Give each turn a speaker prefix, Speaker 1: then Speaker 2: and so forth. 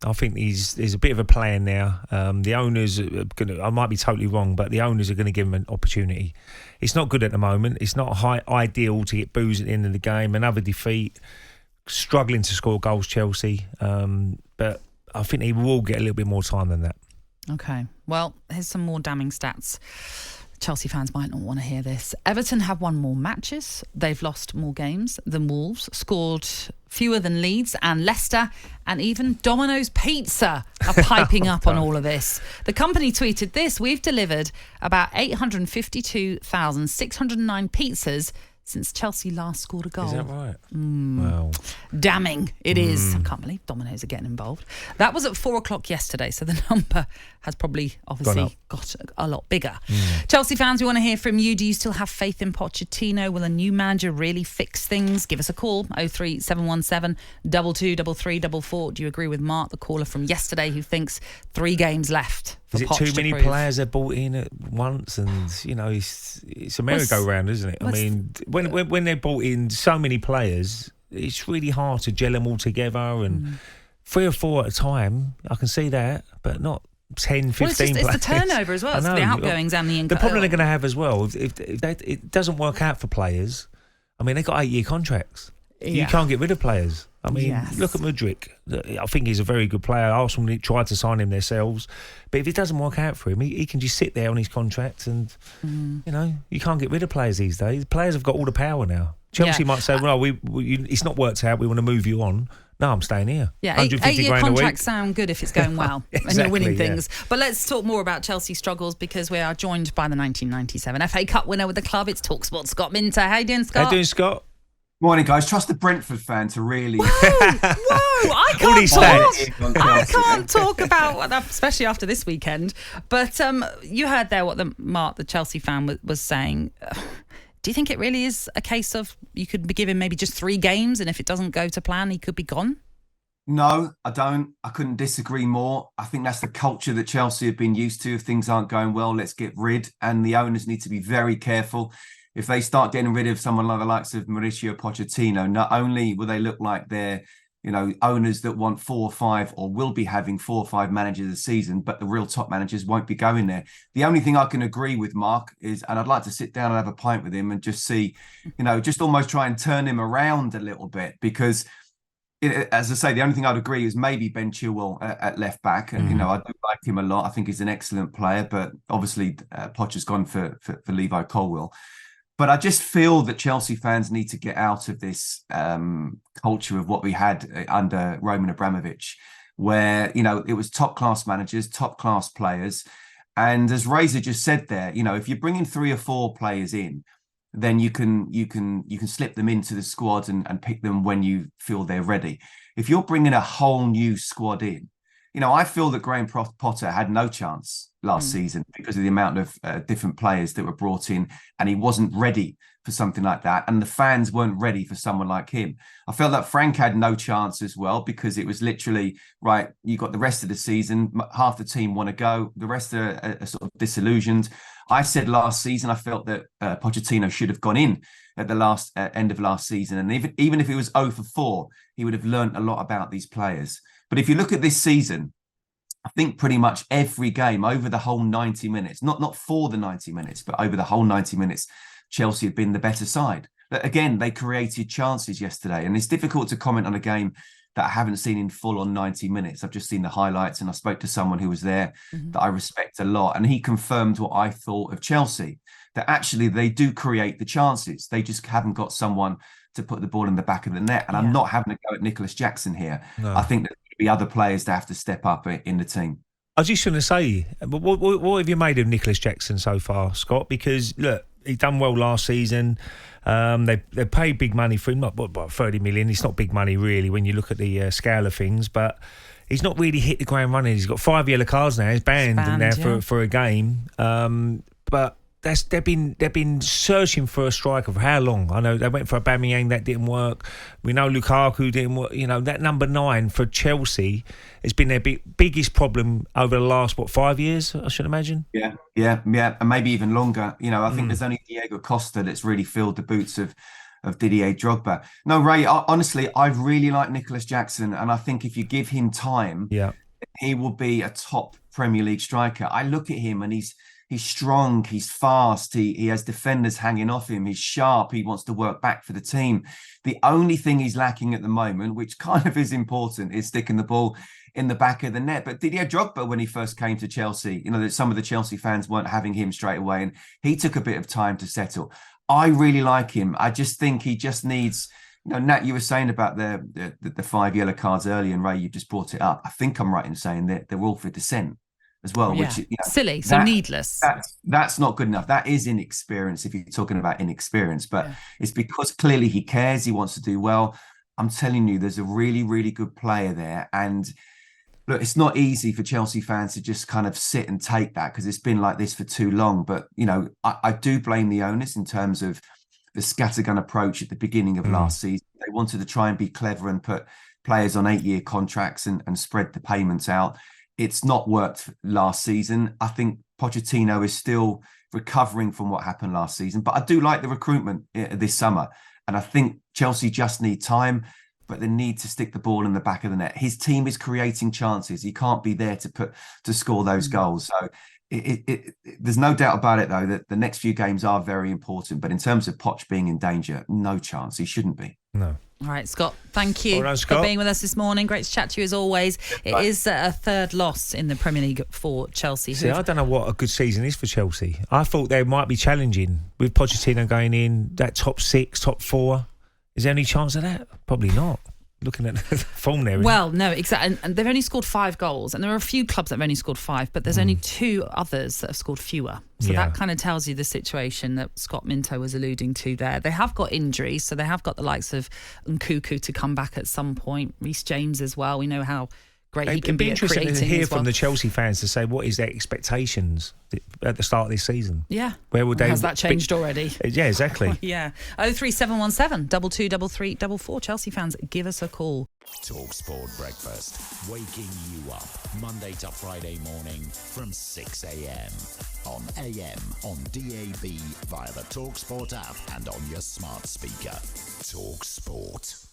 Speaker 1: I think there's a bit of a plan now. The owners are I might be totally wrong, but the owners are going to give him an opportunity. It's not good at the moment. It's not ideal to get booze at the end of the game. Another defeat, struggling to score goals, Chelsea. But I think he will get a little bit more time than that.
Speaker 2: Okay, well, here's some more damning stats. Chelsea fans might not want to hear this. Everton have won more matches. They've lost more games than Wolves, scored fewer than Leeds and Leicester, and even Domino's Pizza are piping up on all of this. The company tweeted this: we've delivered about 852,609 pizzas since Chelsea last scored a goal.
Speaker 1: Is that right? Wow.
Speaker 2: Damning it is. I can't believe Domino's are getting involved. That was at 4:00 yesterday, so the number has probably obviously got a lot bigger. Chelsea fans, we want to hear from you. Do you still have faith in Pochettino? Will a new manager really fix things? Give us a call, 03717 223344. Do you agree with Mark, the caller from yesterday, who thinks 3 games left?
Speaker 1: Is it too many players are brought in at once? And, it's a merry-go-round, isn't it? I mean, when they're brought in so many players, it's really hard to gel them all together. And 3 or 4 at a time, I can see that, but not 10, 15 players.
Speaker 2: It's the turnover as well. It's the outgoings and the incomings.
Speaker 1: The problem they're going to have as well, if it doesn't work out for players, I mean, they've got 8-year contracts. You can't get rid of players. I mean, look at Mudryk. I think he's a very good player. Arsenal tried to sign him themselves. But if it doesn't work out for him, he can just sit there on his contract and, you can't get rid of players these days. Players have got all the power now. Chelsea might say, well, it's not worked out. We want to move you on. No, I'm staying here.
Speaker 2: Yeah, 8-year contracts sound good if it's going well and you're winning things. But let's talk more about Chelsea struggles, because we are joined by the 1997 FA Cup winner with the club. It's talkSPORT Scott Minto. How you doing, Scott?
Speaker 1: How you doing, Scott?
Speaker 3: Morning, guys. Trust the Brentford fan to really...
Speaker 2: Whoa! I can't talk about that, especially after this weekend. But you heard there what the Chelsea fan was saying. Do you think it really is a case of you could be giving maybe just 3 games, and if it doesn't go to plan, he could be gone?
Speaker 3: No, I don't. I couldn't disagree more. I think that's the culture that Chelsea have been used to. If things aren't going well, let's get rid. And the owners need to be very careful. If they start getting rid of someone like the likes of Mauricio Pochettino, not only will they look like they're, owners that want 4 or 5 or will be having 4 or 5 managers a season, but the real top managers won't be going there. The only thing I can agree with Mark is, and I'd like to sit down and have a pint with him and just see, just almost try and turn him around a little bit, because as I say, the only thing I'd agree is maybe Ben Chilwell at left back. And, I do like him a lot. I think he's an excellent player, but obviously Poch has gone for Levi Colwill. But I just feel that Chelsea fans need to get out of this culture of what we had under Roman Abramovich, where, it was top-class managers, top-class players. And as Razor just said there, if you're bringing 3 or 4 players in, then you can slip them into the squad and pick them when you feel they're ready. If you're bringing a whole new squad in, I feel that Graham Potter had no chance last season because of the amount of different players that were brought in, and he wasn't ready for something like that. And the fans weren't ready for someone like him. I felt that Frank had no chance as well, because it was literally, right, you got the rest of the season, half the team want to go, the rest are sort of disillusioned. I said last season, I felt that Pochettino should have gone in at the end of last season. And even if he was 0 for 4, he would have learned a lot about these players. But if you look at this season, I think pretty much every game over the whole 90 minutes, not for the 90 minutes, but over the whole 90 minutes, Chelsea had been the better side. But again, they created chances yesterday. And it's difficult to comment on a game that I haven't seen in full on 90 minutes. I've just seen the highlights, and I spoke to someone who was there that I respect a lot. And he confirmed what I thought of Chelsea, that actually they do create the chances. They just haven't got someone to put the ball in the back of the net. And I'm not having to go at Nicholas Jackson here. No. I think there's going to be other players that have to step up in the team.
Speaker 1: I was just going to say, what have you made of Nicholas Jackson so far, Scott? Because, look, he done well last season. They paid big money for him, not 30 million. It's not big money, really, when you look at the scale of things. But he's not really hit the ground running. He's got 5 yellow cards now. He's banned in there for a game. But they've been searching for a striker for how long? I know they went for Aubameyang, that didn't work. We know Lukaku didn't work. That number 9 for Chelsea has been their biggest problem over the last 5 years, I should imagine.
Speaker 3: Yeah, and maybe even longer. I think there's only Diego Costa that's really filled the boots of Didier Drogba. No, Ray, honestly, I really like Nicholas Jackson, and I think if you give him time, he will be a top Premier League striker. I look at him and he's strong, he's fast, he has defenders hanging off him, he's sharp, he wants to work back for the team. The only thing he's lacking at the moment, which kind of is important, is sticking the ball in the back of the net. But Didier Drogba, when he first came to Chelsea, some of the Chelsea fans weren't having him straight away, and he took a bit of time to settle. I really like him. I just think he just needs, Nat, you were saying about the 5 yellow cards earlier, and Ray, you just brought it up. I think I'm right in saying that they're all for dissent as well, which
Speaker 2: silly, so needless.
Speaker 3: That's not good enough. That is inexperience if you're talking about inexperience, but it's because clearly he cares, he wants to do well. I'm telling you, there's a really, really good player there, and look, it's not easy for Chelsea fans to just kind of sit and take that because it's been like this for too long. But, I do blame the owners in terms of the scattergun approach at the beginning of last season. They wanted to try and be clever and put players on 8-year contracts and spread the payments out. It's not worked last season. I think Pochettino is still recovering from what happened last season. But I do like the recruitment this summer. And I think Chelsea just need time, but they need to stick the ball in the back of the net. His team is creating chances. He can't be there to score those goals. So there's no doubt about it, though, that the next few games are very important. But in terms of Poch being in danger, no chance. He shouldn't be.
Speaker 1: No.
Speaker 2: All right, Scott, thank you for being with us this morning. Great to chat to you as always. It is a third loss in the Premier League for Chelsea.
Speaker 1: See, I don't know what a good season is for Chelsea. I thought they might be challenging with Pochettino going in, that top 6, top 4. Is there any chance of that? Probably not. Looking at the form there.
Speaker 2: Well, no, exactly. And they've only scored 5 goals. And there are a few clubs that have only scored 5, but there's only 2 others that have scored fewer. So that kind of tells you the situation that Scott Minto was alluding to there. They have got injuries, so they have got the likes of Nkunku to come back at some point. Reece James as well. We know how great he can be at creating.
Speaker 1: It'd be interesting to hear from the Chelsea fans to say what is their expectations at the start of this season.
Speaker 2: Yeah.
Speaker 1: Where would they?
Speaker 2: Has that changed already?
Speaker 1: Yeah, exactly.
Speaker 2: Yeah. 03717 223344. Chelsea fans, give us a call.
Speaker 4: talkSPORT Breakfast, waking you up Monday to Friday morning from 6 a.m. on AM, on DAB, via the talkSPORT app and on your smart speaker. talkSPORT.